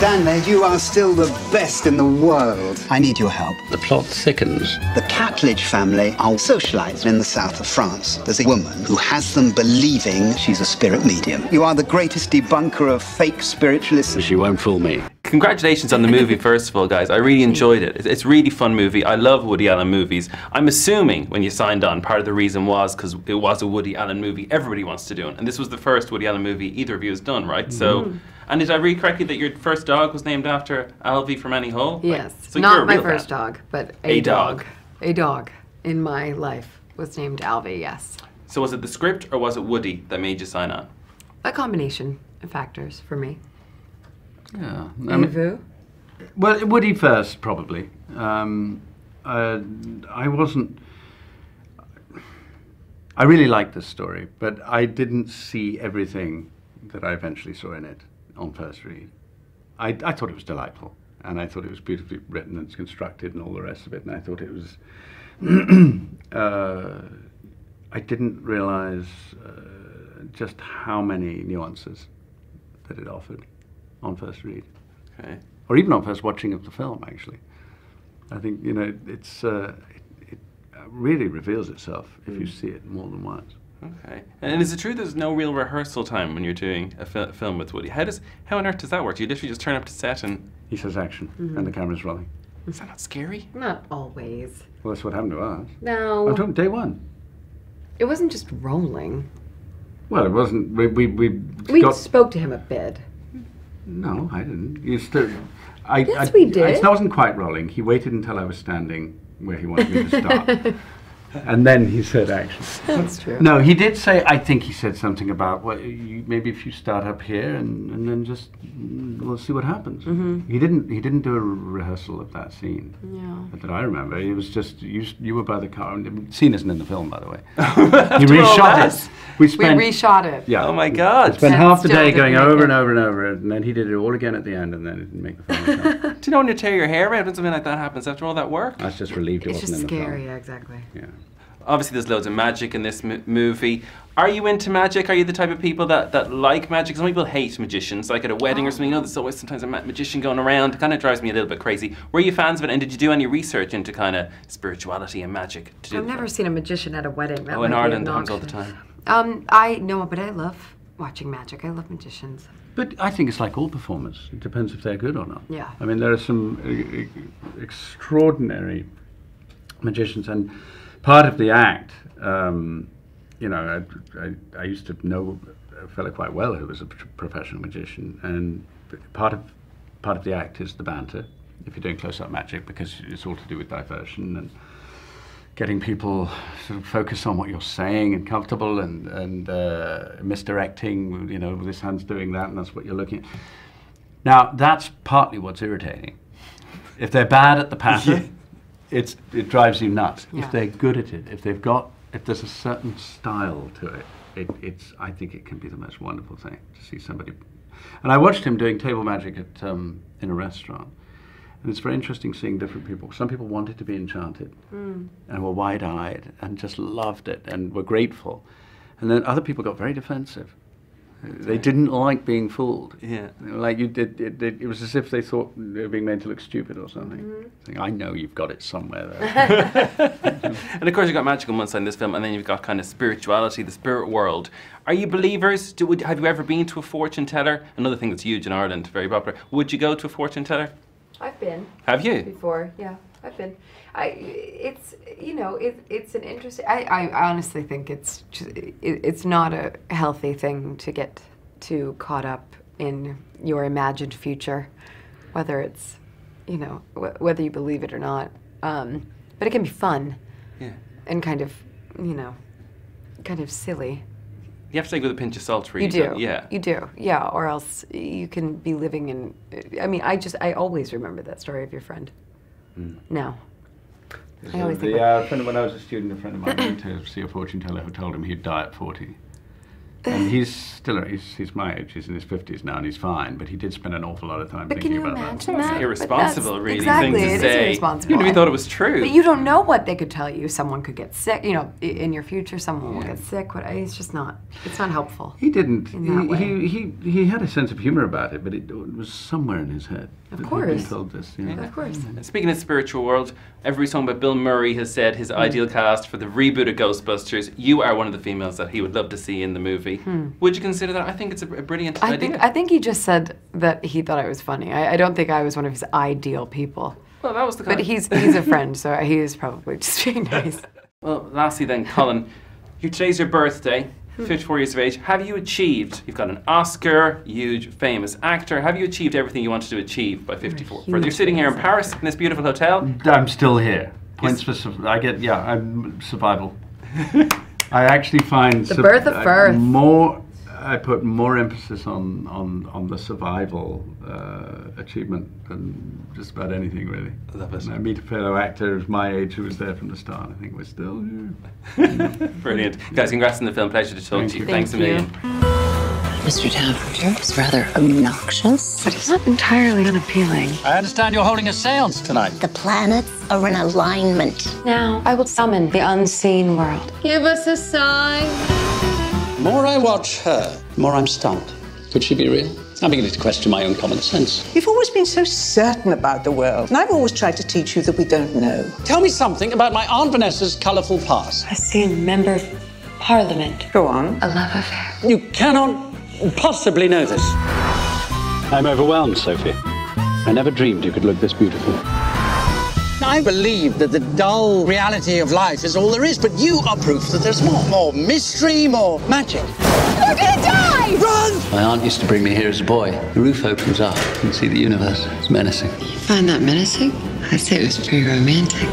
stand there. You are still the best in the world. I need your help. The plot thickens. The Catledge family are socialised in the south of France. There's a woman who has them believing she's a spirit medium. You are the greatest debunker of fake spiritualists. She won't fool me. Congratulations on the movie, first of all, guys. I really enjoyed it. It's a really fun movie. I love Woody Allen movies. I'm assuming when you signed on, part of the reason was because it was a Woody Allen movie everybody wants to do it. And this was the first Woody Allen movie either of you has done, right? So, and did I read correctly that your first dog was named after Alvy from Annie Hall? Yes. Like, so not my first dog, but a dog. dog. A dog in my life was named Alvy, yes. So was it the script or was it Woody that made you sign on? A combination of factors for me. Yeah. And Vu? Well, Woody first, probably. I really liked this story, but I didn't see everything that I eventually saw in it on first read. I thought it was delightful, and I thought it was beautifully written and constructed and all the rest of it, and I thought it was... I didn't realize just how many nuances that it offered on first read. Okay. Or even on first watching of the film, actually. I think, you know, it really reveals itself if you see it more than once. Okay. And is it true there's no real rehearsal time when you're doing a film with Woody? How on earth does that work? Do you literally just turn up to set and... He says action, and the camera's rolling. Is that not scary? Not always. Well, that's what happened to us. No. I'm talking day one. It wasn't just rolling. Well, it wasn't... We spoke to him a bit. No, I didn't. You stood... Yes, we did. It wasn't quite rolling. He waited until I was standing where he wanted me to start. And then he said action. That's true. No, he did say, I think he said something about, well, maybe if you start up here and then just, we'll see what happens. He didn't do a rehearsal of that scene. Yeah. That I remember. It was just, you were by the car, and the scene isn't in the film, by the way. He reshot it. We reshot it. Yeah. Oh my God. We spent half the day going over it. and over and over, and then he did it all again at the end, and then it didn't make the final cut. Do you know when you tear your hair out when something like that happens after all that work? I was just relieved it It's wasn't just in the scary, film. yeah, exactly. Yeah. Obviously there's loads of magic in this movie. Are you into magic? Are you the type of people that like magic? Some people hate magicians, like at a wedding or something. You know, there's always sometimes a magician going around. It kind of drives me a little bit crazy. Were you fans of it, and did you do any research into kind of spirituality and magic? I've never seen a magician at a wedding. That in might be Ireland it happens all the time. I know, but I love watching magic. I love magicians. But I think it's like all performers. It depends if they're good or not. Yeah. I mean, there are some extraordinary magicians, and part of the act, you know, I used to know a fellow quite well who was a professional magician, and part of the act is the banter, if you're doing close-up magic, because it's all to do with diversion and getting people sort of focused on what you're saying and comfortable and misdirecting, you know, this hand's doing that and that's what you're looking at. Now, that's partly what's irritating. If they're bad at the pattern, it drives you nuts. Yeah. If they're good at it, if there's a certain style to it, I think it can be the most wonderful thing to see somebody. And I watched him doing table magic at in a restaurant. And it's very interesting seeing different people. Some people wanted to be enchanted and were wide-eyed and just loved it and were grateful. And then other people got very defensive. They didn't like being fooled. Yeah. Like you did, it was as if they thought they were being made to look stupid or something. Saying, I know you've got it somewhere there. And of course you've got magic on one side in this film, and then you've got kind of spirituality, the spirit world. Are you believers? Have you ever been to a fortune teller? Another thing that's huge in Ireland, very popular. Would you go to a fortune teller? I've been. Have you? Before, yeah, I've been. It's an interesting. I honestly think it's not a healthy thing to get too caught up in your imagined future, whether it's, you know, whether you believe it or not. But it can be fun. Yeah. And kind of, you know, kind of silly. You have to take it with a pinch of salt, really. You do. Yeah. You do. Yeah. Or else you can be living in. I mean, I always remember that story of your friend. Now. I always think when I was a student, a friend of mine went to see a fortune teller who told him he'd die at 40. And he's my age. He's in his 50s now, and he's fine. But he did spend an awful lot of time thinking about that. But can you imagine that? Irresponsible, really, exactly, thing to it say. is irresponsible. Even if you thought it was true. But you don't know what they could tell you. Someone could get sick. You know, in your future, someone will get sick. It's just not. It's not helpful. He didn't. In that way. He had a sense of humor about it, but it was somewhere in his head. Of that course. he'd been told this, you know. Of course. And speaking of spiritual world, everybody's talking about Bill Murray has said his ideal cast for the reboot of Ghostbusters. You are one of the females that he would love to see in the movie. Would you consider that? I think it's a brilliant idea. I think he just said that he thought I was funny. I don't think I was one of his ideal people. Well, that was the kind But he's a friend, so he is probably just being nice. Well, lastly then, Colin, today's your birthday. 54 years of age. Have you achieved? You've got an Oscar, huge, famous actor. Have you achieved everything you wanted to achieve by 54? You're sitting here in Paris in this beautiful hotel. I'm still here. Points for I'm survival. I actually find The birth of Firth. I put more emphasis on the survival achievement than just about anything, really. I love it. And I meet a fellow actor of my age who was there from the start. I think we're still here. Brilliant. Guys, congrats on the film. Pleasure to talk to you. Thanks a million. Mr. Taverner is rather obnoxious. But he's not entirely unappealing. I understand you're holding a seance tonight. The planets are in alignment. Now, I will summon the unseen world. Give us a sign. The more I watch her, the more I'm stunned. Could she be real? I'm beginning to question my own common sense. You've always been so certain about the world, and I've always tried to teach you that we don't know. Tell me something about my Aunt Vanessa's colourful past. I see a member of Parliament. Go on. A love affair. You cannot possibly know this. I'm overwhelmed, Sophie. I never dreamed you could look this beautiful. I believe that the dull reality of life is all there is, but you are proof that there's more. More mystery, more magic. You're gonna die! Run! My aunt used to bring me here as a boy. The roof opens up. You can see the universe. It's menacing. You find that menacing? I'd say it was pretty romantic.